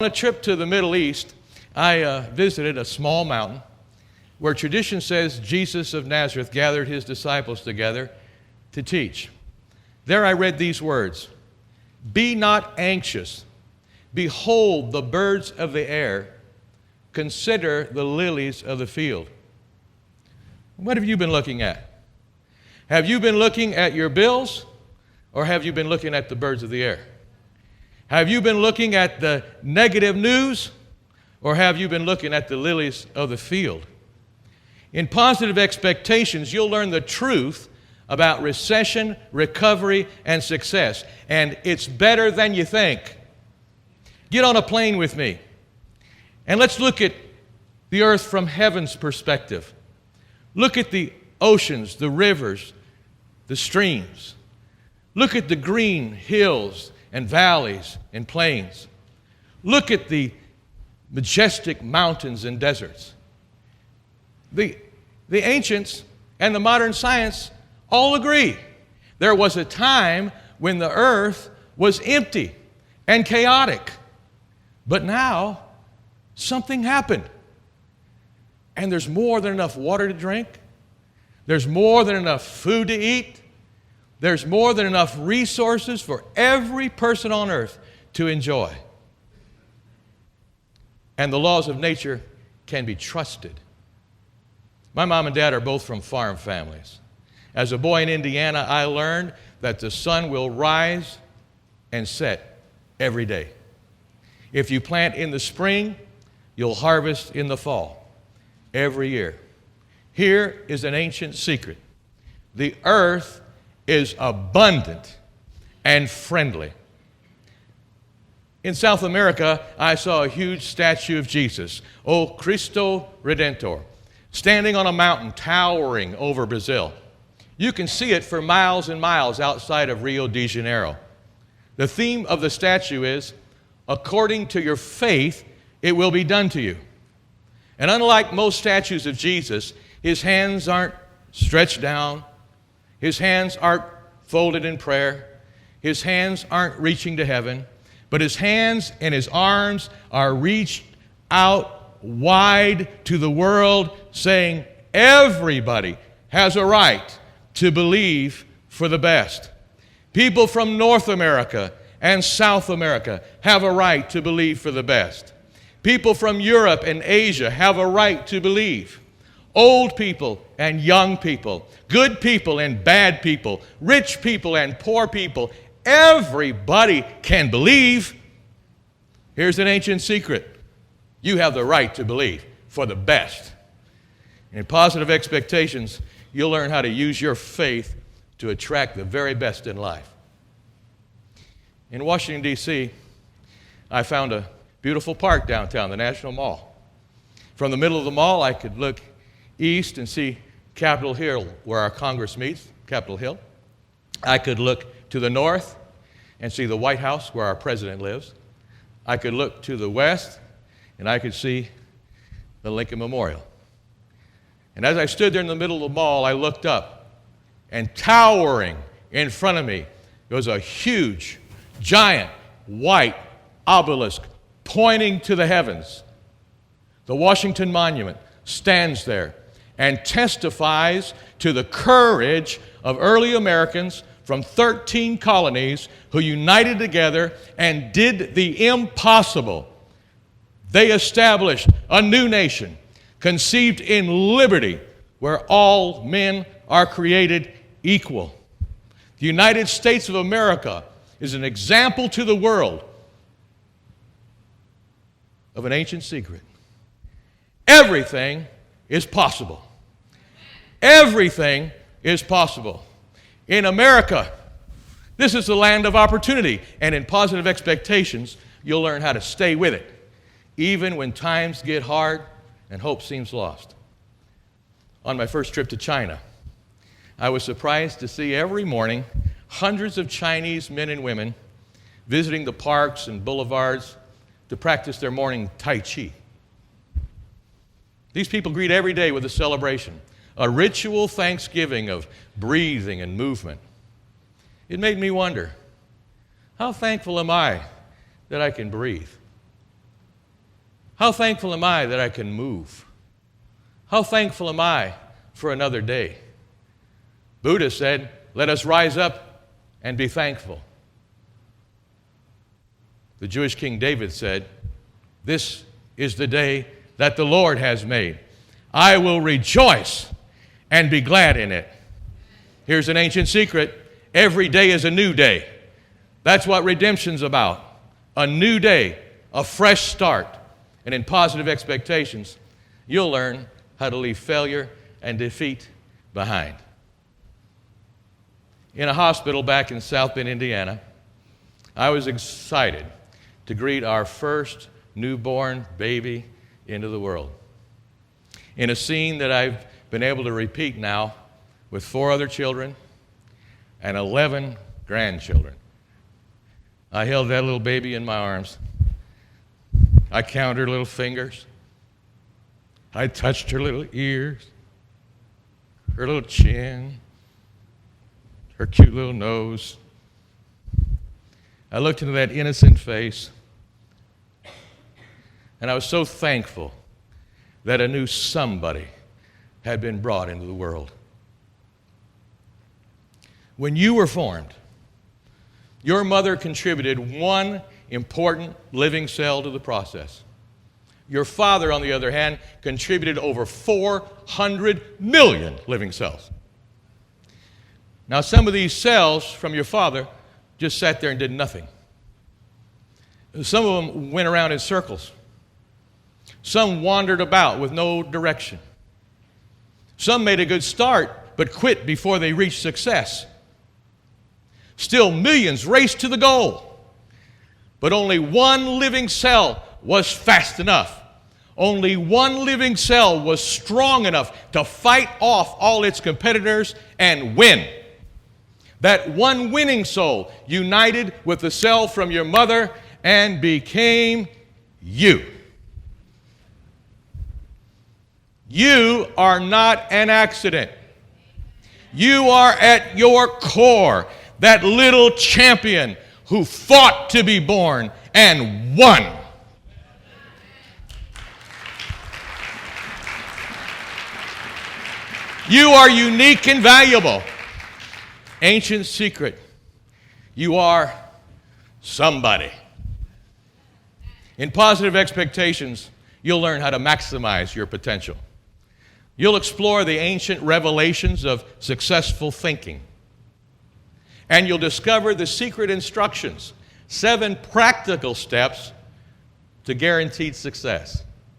On a trip to the Middle East, I visited a small mountain where tradition says Jesus of Nazareth gathered his disciples together to teach. There I read these words, "Be not anxious. Behold the birds of the air. Consider the lilies of the field." What have you been looking at? Have you been looking at your bills, or have you been looking at the birds of the air? Have you been looking at the negative news, or have you been looking at the lilies of the field? In positive expectations, you'll learn the truth about recession, recovery, and success. And it's better than you think. Get on a plane with me, and let's look at the earth from heaven's perspective. Look at the oceans, the rivers, the streams. Look at the green hills and valleys and plains. Look at the majestic mountains and deserts. The ancients and the modern science all agree. There was a time when the earth was empty and chaotic. But now, something happened. And there's more than enough water to drink. There's more than enough food to eat. There's more than enough resources for every person on earth to enjoy. And the laws of nature can be trusted. My mom and dad are both from farm families. As a boy in Indiana, I learned that the sun will rise and set every day. If you plant in the spring, you'll harvest in the fall every year. Here is an ancient secret. The earth is abundant and friendly. In South America, I saw a huge statue of Jesus, O Cristo Redentor, standing on a mountain towering over Brazil. You can see it for miles and miles outside of Rio de Janeiro. The theme of the statue is, according to your faith, it will be done to you. And unlike most statues of Jesus, his hands aren't stretched down. His hands aren't folded in prayer. His hands aren't reaching to heaven. But his hands and his arms are reached out wide to the world, saying everybody has a right to believe for the best. People from North America and South America have a right to believe for the best. People from Europe and Asia have a right to believe. Old people and young people, good people and bad people, rich people and poor people, everybody can believe. Here's an ancient secret. You have the right to believe for the best. In positive expectations, you'll learn how to use your faith to attract the very best in life. In Washington, D.C., I found a beautiful park downtown, the National Mall. From the middle of the mall, I could look east and see Capitol Hill, where our Congress meets, Capitol Hill. I could look to the north and see the White House, where our president lives. I could look to the west, and I could see the Lincoln Memorial. And as I stood there in the middle of the mall, I looked up, and towering in front of me was a huge, giant, white obelisk pointing to the heavens. The Washington Monument stands there and testifies to the courage of early Americans from 13 colonies who united together and did the impossible. They established a new nation conceived in liberty where all men are created equal. The United States of America is an example to the world of an ancient secret. Everything is possible. Everything is possible. In America, this is the land of opportunity, and in positive expectations, you'll learn how to stay with it, even when times get hard and hope seems lost. On my first trip to China, I was surprised to see every morning hundreds of Chinese men and women visiting the parks and boulevards to practice their morning Tai Chi. These people greet every day with a celebration, a ritual thanksgiving of breathing and movement. It made me wonder, how thankful am I that I can breathe? How thankful am I that I can move? How thankful am I for another day? Buddha said, let us rise up and be thankful. The Jewish King David said, this is the day that the Lord has made. I will rejoice and be glad in it. Here's an ancient secret. Every day is a new day. That's what redemption's about. A new day, a fresh start. And in positive expectations, you'll learn how to leave failure and defeat behind. In a hospital back in South Bend, Indiana, I was excited to greet our first newborn baby into the world. In a scene that I've been able to repeat now with 4 other children and 11 grandchildren. I held that little baby in my arms. I counted her little fingers. I touched her little ears, her little chin, her cute little nose. I looked into that innocent face, and I was so thankful that a new somebody had been brought into the world. When you were formed, your mother contributed 1 important living cell to the process. Your father, on the other hand, contributed over 400 million living cells. Now, some of these cells from your father just sat there and did nothing. Some of them went around in circles. Some wandered about with no direction. Some made a good start, but quit before they reached success. Still, millions raced to the goal. But only 1 living cell was fast enough. Only 1 living cell was strong enough to fight off all its competitors and win. That one winning soul united with the cell from your mother and became you. You are not an accident. You are at your core that little champion who fought to be born and won. You are unique and valuable. Ancient secret. You are somebody. In positive expectations, you'll learn how to maximize your potential. You'll explore the ancient revelations of successful thinking. And you'll discover the secret instructions, 7 practical steps to guaranteed success.